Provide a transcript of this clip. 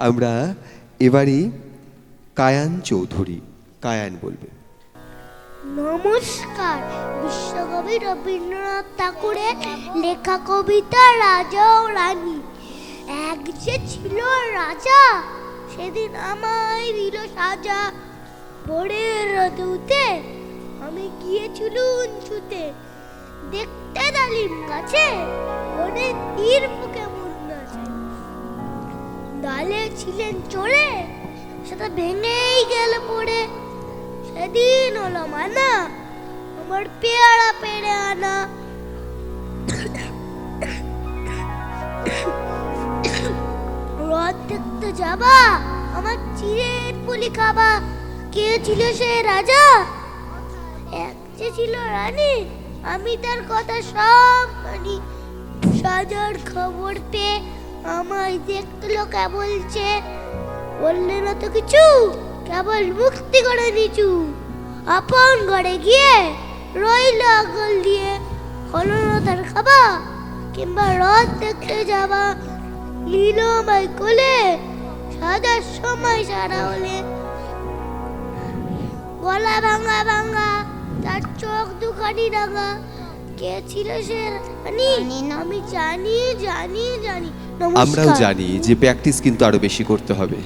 আমরা এবারে কায়ান চৌধুরী, কায়ান বলবে। নমস্কার। বিশ্বকবি রবীন্দ্রনাথ ঠাকুরের লেখা কবিতা রাজা ও রানী। এক যে ছিল রাজা, সেদিন আমায় দিল সাজা। ভোরের রোদে উঠে আমি গিয়েছিলুম ছুতে, দেখতে ডালিম গাছে বনে তীর পোকে মুন্না আছে। ডালে ছিলেন চড়ে, সেটা ভেঙেই গেল পড়ে। সেদিন হলো মানা আমার পেয়ারা পেড়ে আনা। রথ দেখতে যাবা, আমার চিড়ের পুলি খাবা। কে ছিল সে রাজা? এক যে ছিল রানী, আমি তার কথা সব মানি। সাজার খবর পেয়ে আমায় দেখলো কে বলছে, বললে না তো কিছু, কেবল মুক্তি করে নিচু। আপন ঘরে গিয়ে রইল আগল দিয়ে, হলো না তার খাবা কিংবা রথ দেখতে যাবা। নিল আমায় কোলে সাজার সময় সারা হলে। গলা ভাঙা ভাঙা, তার চোখ দুখানি রাঙা। কে ছিল সে রানী? আমি জানি জানি জানি। আমরাও নমস্কার। জানি যে প্র্যাকটিস কিন্তু আরো বেশি করতে হবে।